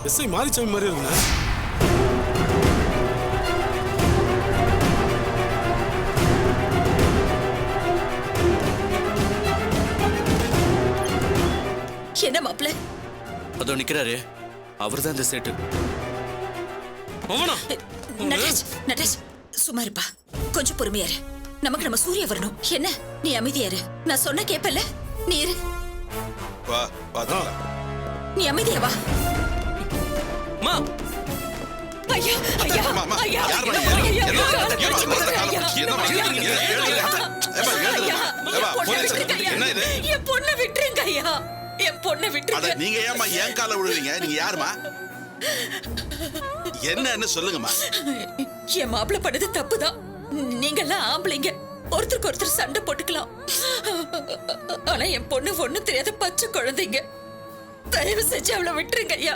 SI Marichamy மாதிரி இருக்குண்ணா. என்ன மாப்பிள்ள? அதோ நிக்கிறாரு, அவர்தான் இந்த சேட்டு. நடராஜ், நடராஜ் சும்மா இருப்பா, கொஞ்சம் பொறுமையா இரு. நமக்கு நம்ம சூர்யா வரணும். என்ன நீ அமைதியா இரு, நான் சொன்ன கேப்பல்ல, நீ இரு. வா பாத்தா, நீ அமைதியா வா. மா ஐயா ஐயா ஐயா என் பொண்ணை விட்டுருங்க ஐயா, என் பொண்ணை விட்டுருங்க. நீங்க ஏமா என் கால விழுவீங்க? நீங்க யாருமா? என்னன்னு சொல்லுங்கம்மா. என் மாப்பிள்ள பண்ணது தப்புதான். நீங்க எல்லாம் ஆம்பளைங்க, ஒருத்தருக்கு ஒருத்தர் சண்டை போட்டுக்கலாம். ஆனா என் பொண்ணு ஒண்ணும் தெரியாத பச்சை குழந்தைங்க. தயவு செஞ்சு அவளை விட்டுருங்க ஐயா.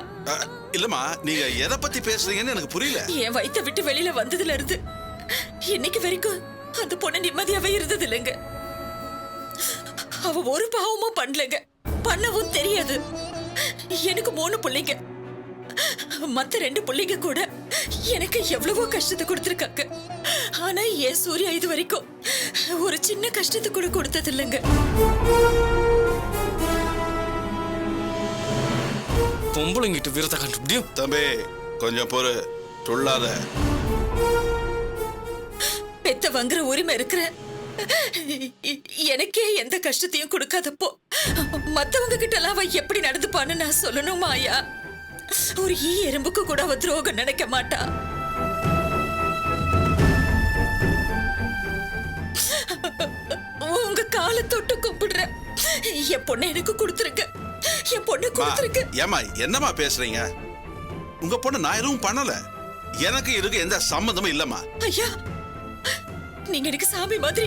இல்லம்மா, நீங்க எதை பத்தி பேசுறீங்கன்னு எனக்கு புரியல. என் வயித்தை விட்டு வெளியில வந்ததுல இருந்து இன்னைக்கு வரைக்கும் அந்த பொண்ணு நிம்மதியாவே இருந்தது இல்லைங்க. அவ ஒரு பாவமும் பண்ணலங்க, பண்ணவும் தெரியாது. எனக்கு 3 பிள்ளைங்க, மத்த 2 பிள்ளைங்க கூட எனக்கு எவ்வளவோ கஷ்டத்தை கொடுத்திருக்காங்க. ஆனா என் சூர்யா இது வரைக்கும் ஒரு சின்ன கஷ்டத்தை கூட கொடுத்தது இல்லைங்க. பொம்பளைங்கிட்ட வீரத்தை காட்ட முடியும்? தம்பி கொஞ்சம் பொறு, சொல்லாத. பெத்த வாங்குற உரிமை இருக்கிற எனக்கே எந்த கஷ்டத்தையும் கொடுக்காதப்போ மத்தவங்க கிட்ட எல்லாம் அவ எப்படி நடந்துப்பான்னு நான் சொல்லணுமா ஐயா? ஒரு எறும்புக்கு கூட அவ துரோகம் நினைக்க மாட்டா. உங்க காலை தொட்டு கும்பிடுற, என் பொண்ணை எனக்கு கொடுத்துருங்க, என் பொண்ணு கொடுத்துருங்க. ஏமா என்னமா பேசுறீங்க? உங்க பொண்ணு நான் எதுவும் பண்ணல, எனக்கு இதுக்கு எந்த சம்பந்தமும் இல்லம்மா. ஐயா, நீங்க எனக்கு சாமி மாதிரி.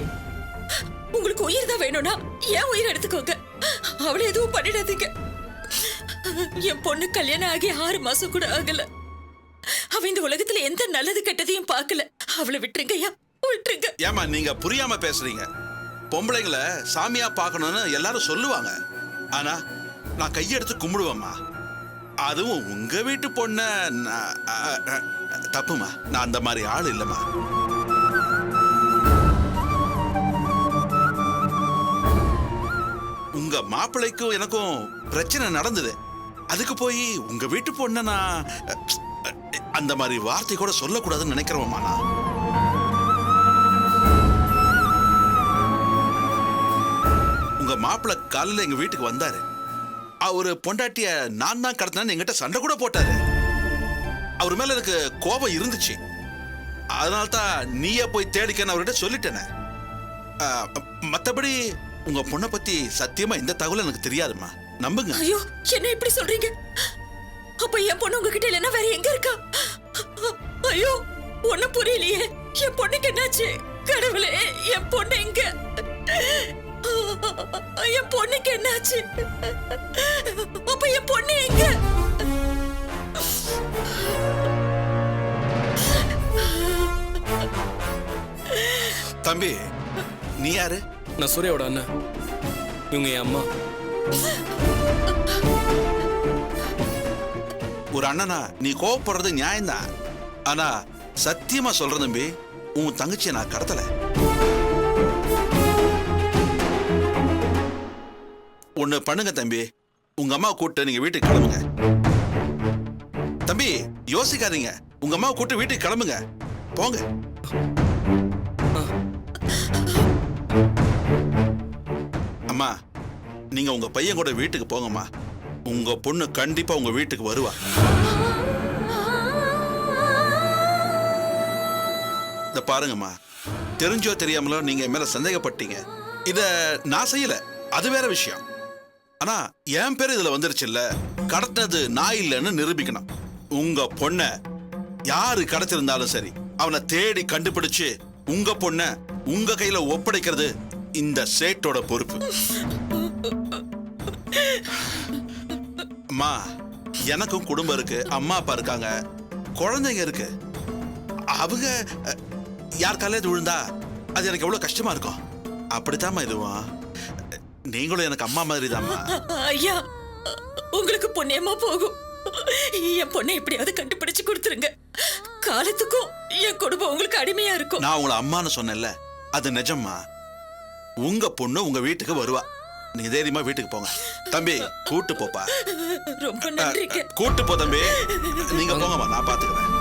உங்களுக்கு உயிர் தான் வேணும்னா ஏன் உயிர் எடுத்துக்கோங்க, அவளை எதுவும் பண்ணிடாதீங்க. என் பொண்ணு கல்யாணம் ஆகி 6 மாசம் கூட ஆகல. அவ இந்த உலகத்துல எந்த நல்லது கெட்டதையும் பார்க்கல. அவளை விட்டுருங்க ஐயா, விட்டுருங்க. ஏமா நீங்க புரியாம பேசுறீங்க? பொம்பளைங்களை சாமியா பார்க்கணும்னு எல்லாரும் சொல்லுவாங்க, ஆனா நான் கையெடுத்து கும்பிடுவேம்மா. அதுவும் உங்க வீட்டு பொண்ண தப்புமா. நான் அந்த மாதிரி ஆள் இல்லம்மா. உங்க மாப்பிள்ளைக்கும் எனக்கும் பிரச்சனை நடந்தது, அதுக்கு போய் உங்க வீட்டு பொண்ண நான் அந்த மாதிரி வார்த்தை கூட சொல்லக்கூடாதுன்னு நினைக்கிறோம்மா. நான் உங்க மாப்பிள்ளை காலையில எங்க வீட்டுக்கு வந்தாரு. அவரு பொண்டாட்டிய நான் தான் கடத்தினேன்னு என்கிட்ட சண்டை கூட போட்டாரு. அவர் மேல எனக்கு கோபம் இருந்துச்சு, அதனால்தான் நீயே போய் தேடிக்கன்னு அவர்கிட்ட சொல்லிட்டேனே. மத்தபடி உங்க பொண்ணை பத்தி சத்தியமா இந்த தகவல் எனக்கு தெரியாதுமா, நம்புங்க. ஐயோ, என்ன இப்படி சொல்றீங்க? அப்ப என் பொண்ணு உங்ககிட்ட இல்லைன்னா வேற எங்க இருக்கா? ஐயோ, ஒண்ணும் புரியலையே. என் பொண்ணுக்கு என்னாச்சு? கடவுளே, என் பொண்ணு எங்க? என் பொண்ணுக்கு என்னாச்சு? அப்ப என் பொண்ணு எங்க? தம்பி, நீ யாரு? நான் சூர்யாவோட அண்ணன், இவங்க என் அம்மா. ஒரு அண்ணனா நீ கோவப்படுறது நியாயம்தான், ஆனா சத்தியமா சொல்றேன் தம்பி, உன் தங்கச்சியை நான் கடத்தல. ஒண்ணு பண்ணுங்க தம்பி, உங்க அம்மா கூப்பிட்டு நீங்க வீட்டுக்கு கிளம்புங்க. தம்பி யோசிக்காதீங்க, உங்க அம்மா கூப்பிட்டு வீட்டுக்கு கிளம்புங்க, போங்க. அம்மா, நீங்க உங்க பையன் கூட வீட்டுக்கு போங்கம்மா. உங்க பொண்ணு கண்டிப்பா உங்க வீட்டுக்கு வருவா. இத பாருங்கம்மா, தெரிஞ்சோ தெரியாமலோ நீங்க என் மேல சந்தேகப்பட்டீங்க. இத நான் செய்யல, அது வேற விஷயம். ஆனா என் பேர் இதுல வந்துருச்சுல்ல, கடத்தினது நான் இல்லைன்னு நிரூபிக்கணும். உங்க பொண்ண யாரு கடத்திருந்தாலும் சரி, அவனை தேடி கண்டுபிடிச்சு உங்க பொண்ண உங்க கையில ஒப்படைக்கிறது இந்த சேட்டோட பொறுப்பு. அம்மா, எனக்கும் குடும்பம் இருக்கு, அம்மா அப்பா இருக்காங்க, குழந்தைங்க இருக்கு. அவங்க யார் காலையில விழுந்தா அது எனக்கு எவ்வளவு கஷ்டமா இருக்கும். அப்படித்தாம்மா இதுவும். நீங்களும் எனக்கு அம்மா மாதிரி தான்மா. ஐயா, உங்களுக்கு புண்ணியமா போகும். என் பொண்ணை எப்படியாவது கண்டுபிடிச்சு கொடுத்துருங்க. காலத்துக்கும் என் குடும்பம் உங்களுக்கு அடிமையா இருக்கும். நான் உங்களை அம்மான்னு சொன்னேன்ல, அது நிஜம்மா. உங்க பொண்ணு உங்க வீட்டுக்கு வருவா. நீங்க தைரியமா வீட்டுக்கு போங்க. தம்பி கூட்டு போப்பா. ரொம்ப நன்றிங்க. கூட்டு போ தம்பி. நீங்க போங்கம்மா, நான் பாத்துக்கிறேன்.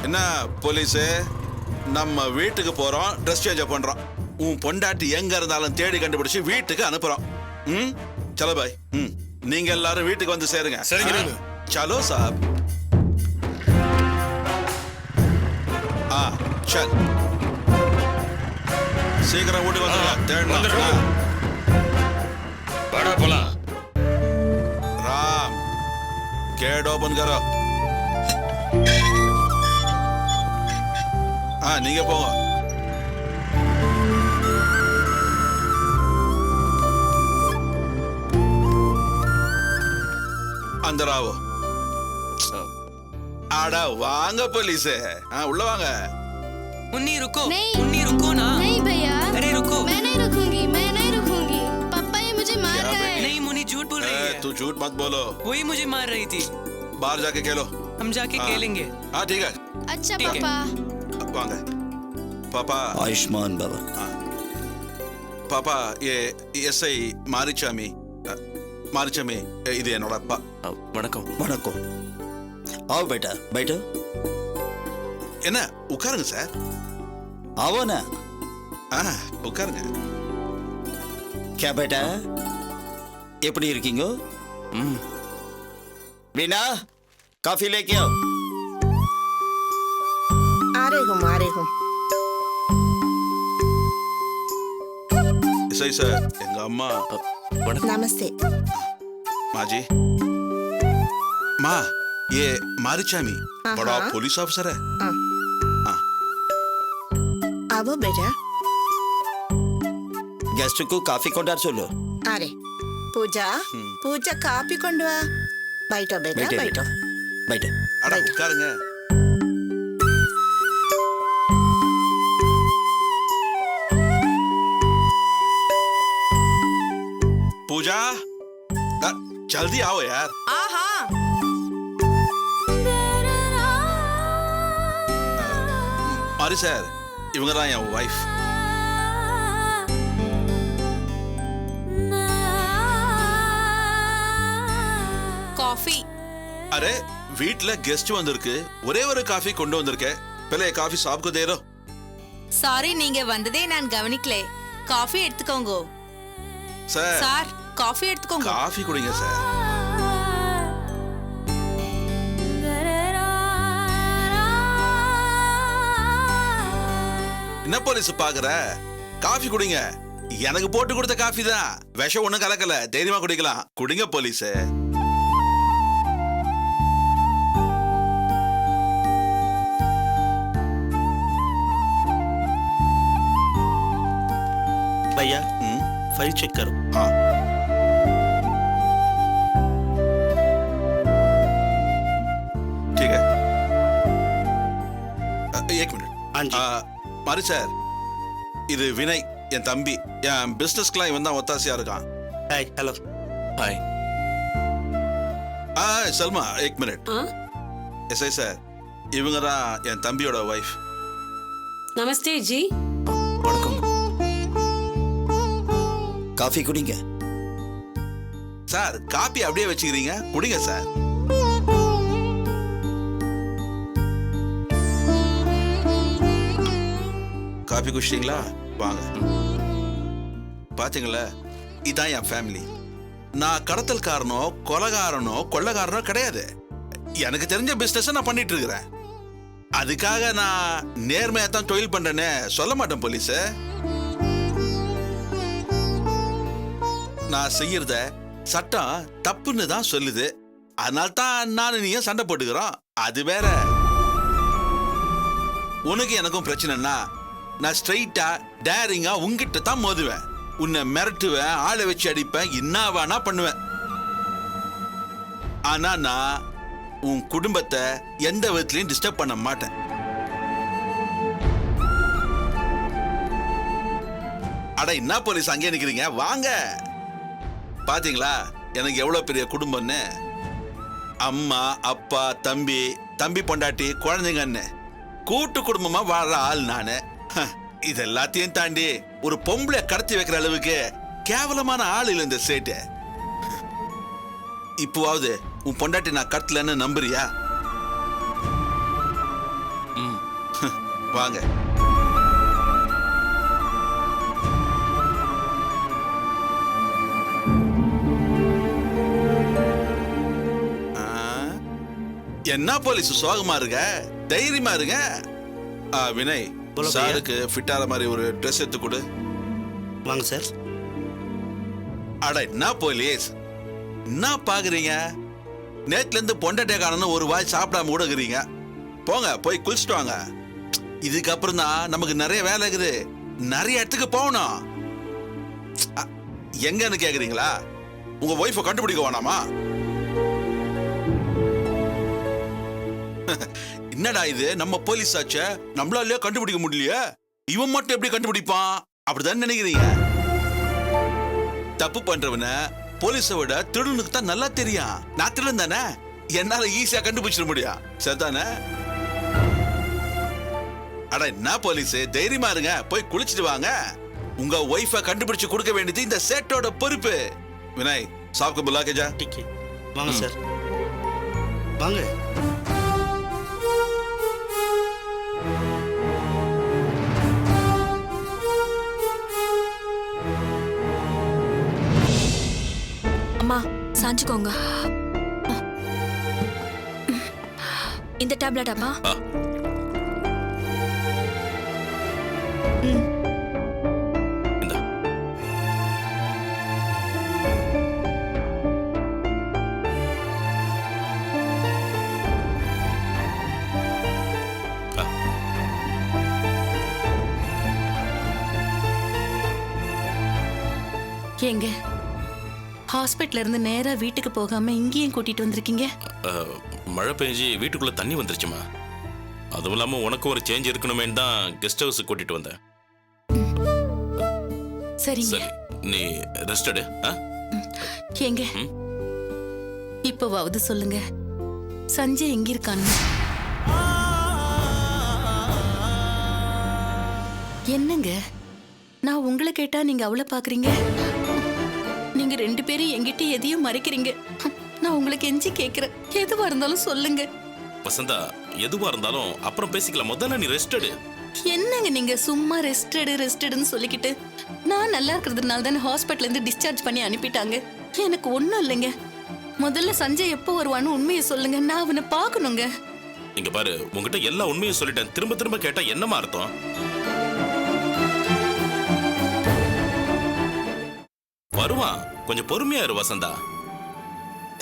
என்ன போலீஸ், நம்ம வீட்டுக்கு போறோம், ட்ரெஸ் சேஞ்ச் பண்றோம். உன் பொண்டாட்டி எங்க இருந்தாலும் தேடி கண்டுபிடிச்சு வீட்டுக்கு அனுப்புறோம். ம், சலோ பாய். ம், நீங்க எல்லாரும் வீட்டுக்கு வந்து சேருங்க. சரிங்க. சலோ சாப். சல், சீக்கிரம் வீட்டுக்கு வந்துருங்க. தேடலாம். வாடா போலாம். राम, गेट ओपन करो. हाँ, நீங்க போங்க. अंदर आओ. आड़ा वांग पुलिस है. हाँ, उल्ला वांग. मुन्नी रुको. नहीं। मुन्नी रुको ना. नहीं भैया, अरे रुको. मैं नहीं रुकूंगी, मैं नहीं रुकूंगी. पापा ये मुझे मार क्या रहा है. नहीं मुन्नी झूठ बोल रही है. तू झूठ मत बोलो. वही मुझे मार रही थी. बाहर जाके खेलो. हम जाके हाँ। खेलेंगे. हाँ ठीक है. अच्छा ठीक है। पापा. वांग. पापा. आयुष्मान बाबा. பாப்பா, எஸ்ஐ மாரிச்சாமி. மாரிச்சாமி, இது என்னோட அப்பா. வணக்கம். वणकम. आओ बेटा, बैठो. என்ன, உட்காருங்க சார். आओ ना. உட்காருங்க. क्या बेटा, எப்படி இருக்கீங்க? ம், वीणा, काफी लेके आओ. आ रही हूँ. எஸ்ஐ சார், எங்க அம்மா. வணக்கம். नमस्ते. माँ जी. माँ, ये मारिचामी हाँ, बड़ा हाँ। पुलिस ऑफिसर है. आओ बेटा. गेस्ट को काफी कोंडार चलो. अरे पूजा, पूजा काफी கொண்டு வா. बैठो बेटा, बैठो बैठो. बैठो. அட உட்காருங்க. पूजा, जल्दी आओ यार. மாரி சார், இவங்க தான் என் வைஃப். कॉफी. अरे வீட்ல கெஸ்ட் வந்திருக்கு, ஒரே ஒரு காஃபி கொண்டு வந்திருக்கேன். पहले காஃபி சாப்க்கு दे दो. சாரி, நீங்க வந்ததே நான் கவனிக்கல. காஃபி எடுத்துக்கோங்க. சார், சார், காஃபி எடுத்துக்கோங்க. காஃபி குடிங்க சார். என்ன போலீஸ் பாக்குற? காஃபி குடிங்க. எனக்கு போட்டு கொடுத்த காஃபி தான், விஷம் ஒண்ணும் கலக்கல. தைரியமா குடிக்கலாம். குடிங்க போலீஸ். भैया, फाइल चेक करो. हाँ. ठीक है. एक मिनट. हाँ जी. மாரி சார், இது வினய், என் தம்பி. என் பிசினஸ்க்குலாம் இவன் தான் ஒத்தாசியா இருக்கான். हाय, हेलो. ஹாய். சல்மா, एक मिनट. எஸ்ஐ சார், இவங்க தான் என் தம்பியோட வைஃப். नमस्ते जी. வணக்கம். काफी कुड़ींगे. சார், காப்பி அப்படியே வச்சுக்கிறீங்க, குடிங்க சார். காப்பி குடிச்சிட்டீங்களா? வாங்க. பாத்தீங்களா, இதான் என் ஃபேமிலி. நான் கடத்தல்காரனோ கொலைகாரனோ கொள்ளைக்காரனோ கிடையாது. எனக்கு தெரிஞ்ச பிசினஸ் நான் பண்ணிட்டு இருக்கிறேன். அதுக்காக நான் நேர்மையா தான் தொழில் பண்றேன்னு சொல்ல மாட்டேன் போலீஸ். நான் செய்யறத சட்டம் தப்புன்னு தான் சொல்லுது. அதனால தான் நான் நீயும் சண்டை போட்டுக்கிறோம். அது வேற. உனக்கு எனக்கும் பிரச்சனைனா நான் ஸ்ட்ரைட்டா டேரிங்கா உங்ககிட்ட தான் மோதுவேன். உன்னை மிரட்டுவேன், ஆளை வச்சு அடிப்பேன், என்ன வேணா பண்ணுவேன். ஆனா நான் உன் குடும்பத்தை எந்த விதத்திலையும் டிஸ்டர்ப் பண்ண மாட்டேன். அட என்ன போலீஸ் அங்கே நிக்கிறீங்க, வாங்க. பாத்தீங்களா எனக்கு எவ்வளவு பெரிய குடும்பம்னு. அம்மா, அப்பா, தம்பி, தம்பி பொண்டாட்டி, குழந்தைங்கன்னு கூட்டு குடும்பமா வாழற ஆள் நானு. இது எல்லாத்தையும் தாண்டி ஒரு பொம்பளை கடத்தி வைக்கிற அளவுக்கு கேவலமான ஆள் இல்ல இந்த சேட்டு. இப்போவாவது உன் பொண்டாட்டி நான் கடத்தலன்னு நம்புறியா? வாங்க. என்ன போலீஸ் சோகமா இருக்க, தைரியமா இருங்க. வினய், சாருக்கு ஃபிட்டார மாதிரி ஒரு ட்ரெஸ் எடுத்து கொடு. வாங்க சார். அட என்ன போலீஸ் என்ன பாக்குறீங்க? நேத்துல இருந்து பொண்டாட்டிய காணணும் ஒரு வாய் சாப்பிடாம கூட இருக்கிறீங்க. போங்க போய் குளிச்சுட்டு வாங்க. இதுக்கப்புறம் தான் நமக்கு நிறைய வேலை இருக்குது, நிறைய இடத்துக்கு போகணும். எங்கன்னு கேக்குறீங்களா? உங்க ஒய்ஃபை கண்டுபிடிக்க வேணாமா? என்னடா இது, நம்ம போலீஸ் ஆச்ச, நம்மளால கண்டுபிடிக்க முடியலையே, இவன் மட்டும் எப்படி கண்டுபிடிப்பான் அப்படிதான் நினைக்கிறீங்க? தப்பு பண்றவன போலீஸை விட திருடனுக்கு தான் நல்லா தெரியும். நான் திருடன் தானே, என்னால ஈஸியா கண்டுபிடிச்சிட முடியும். சரிதானே? அட என்ன போலீஸ், தைரியமா இருங்க, போய் குளிச்சுட்டு வாங்க. உங்க ஒய்ஃபை கண்டுபிடிச்சு கொடுக்க வேண்டியது இந்த சேட்டோட பொறுப்பு. வினய், சாப்க்கு புலா கேஜா. வாங்க சார், வாங்க. அம்மா சாஞ்சுக்கோங்க. இந்த டேப்லெட் அம்மா. இந்தா. ஏங்க ஹாஸ்பிட்டல்ல இருந்து நேரா வீட்டுக்கு போகாம இங்கேயும் கூட்டிட்டு வந்திருக்கீங்க? மழை பெஞ்சு வீட்டுக்குள்ள தண்ணி வந்துருச்சுமா. அதுவும் இல்லாம உனக்கு ஒரு சேஞ்ச் இருக்கணுமேன்னு தான் கெஸ்ட் ஹவுஸுக்கு கூட்டிட்டு வந்தேன். சரிங்க. சரி, நீ ரெஸ்ட் எடு. ஏங்க இப்பவாவது சொல்லுங்க, சஞ்சய் எங்க இருக்கான்னு? என்னங்க நான் உங்களை கேட்டா நீங்க அவளை பாக்குறீங்க? நீங்க ரெண்டு பேரும் என்கிட்ட எதையும் மறைக்கிறீங்க. நான் உங்களுக்கு எஞ்சி கேக்குறேன், எதுவா இருந்தாலும் சொல்லுங்க. வசந்தா, எதுவா இருந்தாலும் அப்புறம் பேசிக்கலாம், முதல்ல நீ ரெஸ்ட் எடு. என்னங்க நீங்க சும்மா ரெஸ்டடுன்னு சொல்லிக்கிட்டு, நான் நல்லா இருக்கிறதுனால தானே ஹாஸ்பிட்டல்ல இருந்து டிஸ்சார்ஜ் பண்ணி அனுப்பிட்டாங்க. எனக்கு ஒண்ணும் இல்லைங்க. முதல்ல சஞ்சய் எப்போ வருவான்னு உண்மையை சொல்லுங்க, நான் அவனை பார்க்கணுங்க. இங்க பாரு, உங்ககிட்ட எல்லா உண்மையும் சொல்லிட்டேன், திரும்ப திரும்ப கேட்டா என்னமா அர்த்தம்? வருவான், கொஞ்சம் பொறுமையா இரு வசந்தா.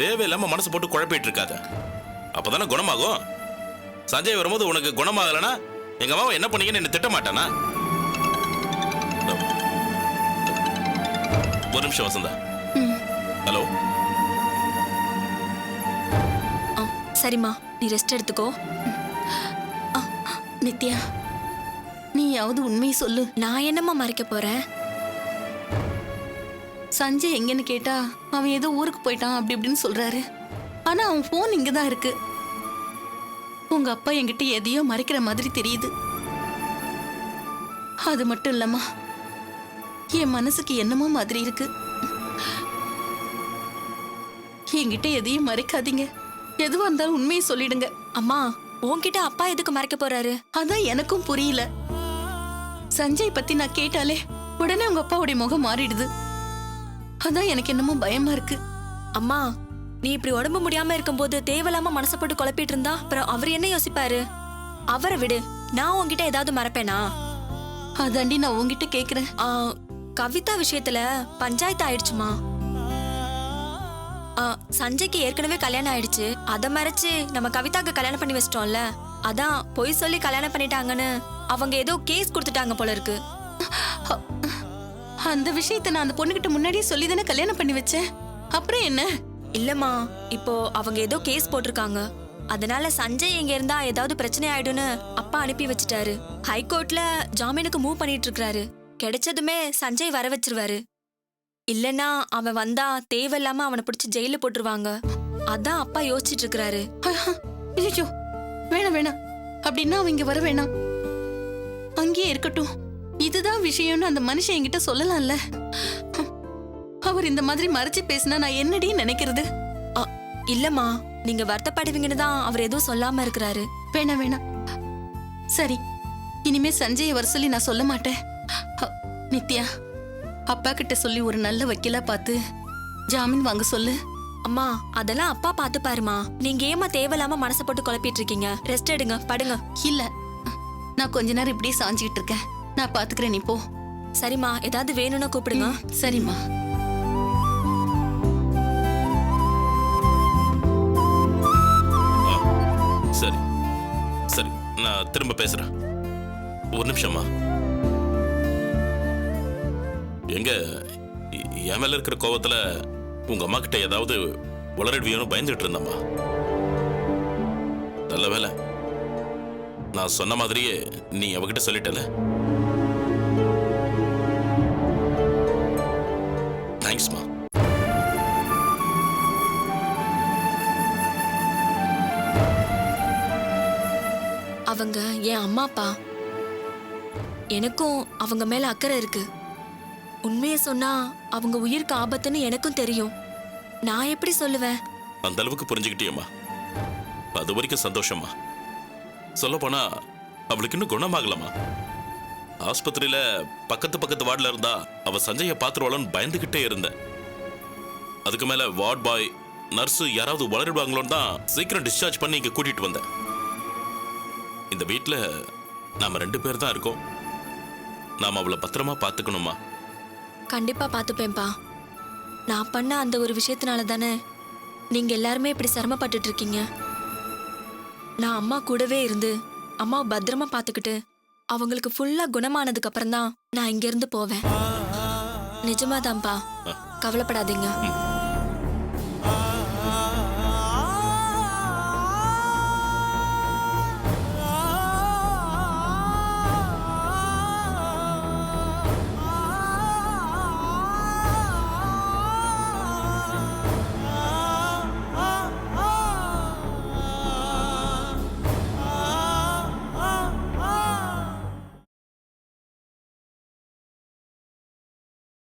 தேவையில்லாம மனசு போட்டு குழப்பிட்டு இருக்காத, அப்பதானே குணமாகும். சஞ்சய் வரும்போது உனக்கு குணமாகலனா எங்க அம்மாவை என்ன பண்ணீங்கன்னு என்ன திட்ட மாட்டானா? ஒரு நிமிஷம் வசந்தா. ஹலோ. சரிம்மா, நீ ரெஸ்ட் எடுத்துக்கோ. நித்யா, நீயாவது உண்மையை சொல்லு. நான் என்னம்மா மறைக்க போறேன்? சஞ்சய் எங்கன்னு கேட்டா அவன் ஏதோ ஊருக்கு போயிட்டான் அப்படி இப்படின்னு சொல்றாரு. ஆனா அவன் போன் இங்கதான் இருக்கு. உங்க அப்பா என்கிட்ட எதையோ மறைக்கிற மாதிரி தெரியுது. அது மட்டும் இல்லம்மா, என் மனசுக்கு என்னமோ மாதிரி இருக்கு. என்கிட்ட எதையும் மறைக்காதீங்க, எதுவா இருந்தாலும் உண்மையை சொல்லிடுங்க. அம்மா, உன்கிட்ட அப்பா எதுக்கு மறைக்க போறாரு? அதான் எனக்கும் புரியல. சஞ்சய் பத்தி நான் கேட்டாலே உடனே உங்க அப்பாவுடைய முகம் மாறிடுது. அதான் எனக்கு என்னமோ பயமா இருக்கு. அம்மா, நீ இப்படி உடம்பு முடியாம இருக்கும்போது தேவையில்லாம மனசை போட்டு குழப்பிட்டு இருந்தா அப்புறம் அவர் என்ன யோசிப்பாரு? அவரை விடு, நான் உன்கிட்ட ஏதாவது மறைப்பேனா? அதாண்டி நான் உன்கிட்ட கேக்குறேன். கவிதா விஷயத்துல பஞ்சாயத்து ஆயிடுச்சுமா. சஞ்சய்க்கு ஏற்கனவே கல்யாணம் ஆயிடுச்சு, அத மறைச்சு நம்ம கவிதாக்கு கல்யாணம் பண்ணி வச்சிட்டோம்ல, அதான் பொய் சொல்லி கல்யாணம் பண்ணிட்டாங்கன்னு அவங்க ஏதோ கேஸ் கொடுத்துட்டாங்க போல இருக்கு. அந்த விஷயத்தை நான் அந்த பொண்ணுகிட்ட முன்னாடியே சொல்லி தானே கல்யாணம் பண்ணி வச்சேன். அப்புறம் என்ன? இல்லம்மா, இப்போ அவங்க ஏதோ கேஸ் போட்டிருக்காங்க. அதனால சஞ்சய் இங்க இருந்தா ஏதாவது பிரச்சனை ஆயிடும்னு அப்பா அனுப்பி வச்சுட்டாரு. ஹைகோர்ட்ல ஜாமீனுக்கு மூவ் பண்ணிட்டு இருக்காரு. கிடைச்சதுமே சஞ்சய் வர வச்சிருவாரு. இல்லனா அவன் வந்தா தேவையில்லாம அவனை பிடிச்சி ஜெயில போட்டுருவாங்க. அதான் அப்பா யோசிச்சுட்டு இருக்கிறாரு. ஐயோ வேணாம் வேணாம், அப்படின்னா அவங்க இங்க வர வேணாம், அங்கேயே இருக்கட்டும். இதுதான் விஷயம்னு அந்த மனுஷன் என்கிட்ட சொல்லலாம்ல. அவர் இந்த மாதிரி மறைச்சு பேசினா நான் என்னடி நினைக்கிறது? இல்லம்மா, நீங்க வருத்தப்படுவீங்கன்னு தான் அவர் எதுவும் சொல்லாம இருக்கிறாரு. வேணாம் வேணாம், சரி இனிமே சஞ்சயை வர சொல்லி நான் சொல்ல மாட்டேன். நித்யா, அப்பா கிட்ட சொல்லி ஒரு நல்ல வக்கீலா பார்த்து ஜாமீன் வாங்க சொல்லு. அம்மா, அதெல்லாம் அப்பா பார்த்து பாருமா. நீங்க ஏமா தேவையில்லாம மனசை போட்டு குழப்பிட்டு இருக்கீங்க? ரெஸ்ட் எடுங்க, படுங்க. இல்ல, நான் கொஞ்ச நேரம் இப்படியே சாஞ்சிக்கிட்டு இருக்கேன், நான் பாத்துக்கிறேன், நீ போ. சரிம்மா, ஏதாவது வேணும்னா கூப்பிடுங்க. சரிம்மா. சரி சரி, நான் திரும்ப பேசுறேன். ஒரு நிமிஷமா. எங்க என் மேல இருக்கிற கோவத்துல உங்க அம்மா கிட்ட ஏதாவது உளறிடுவியோன்னு பயந்துட்டு இருந்தம்மா. நல்ல வேலை நான் சொன்ன மாதிரியே நீ அவகிட்ட சொல்லிட்டல. தேங்க்ஸ்மா. அவங்க என் அம்மா அப்பா. எனக்கும் அவங்க மேல அக்கறை இருக்கு. உண்மையை சொன்னா அவங்க உயிருக்கு ஆபத்துன்னு எனக்கும் தெரியும். நான் எப்படி சொல்லுவேன்? அந்த அளவுக்கு புரிஞ்சுக்கிட்டியம்மா, அது வரைக்கும் சந்தோஷமா. சொல்ல போனா அவளுக்கு இன்னும் குணமாகலாமா. ஆஸ்பத்திரியில பக்கத்து வார்டில் இருந்தா அவ சஞ்சய பாத்துருவாளோன்னு பயந்துகிட்டே இருந்தேன். அதுக்கு மேல வார்ட் பாய் நர்ஸு யாராவது வளரிடுவாங்களோன்னு தான் சீக்கிரம் டிஸ்சார்ஜ் பண்ணி இங்க கூட்டிட்டு வந்தேன். இந்த வீட்டில் நாம 2 பேர் தான் இருக்கோம். நாம அவளை பத்திரமா பார்த்துக்கணுமா. கண்டிப்பா பார்த்துப்பேன்பா. நான் பண்ண அந்த ஒரு விஷயத்தினால தானே நீங்க எல்லாருமே இப்படி சிரமப்பட்டுட்டு இருக்கீங்க. நான் அம்மா கூடவே இருந்து அம்மாவை பத்திரமா பார்த்துக்கிட்டு அவங்களுக்கு ஃபுல்லா குணமானதுக்கு அப்புறம் தான் நான் இங்க இருந்து போவேன். நிஜமாதான்ப்பா, கவலைப்படாதீங்க.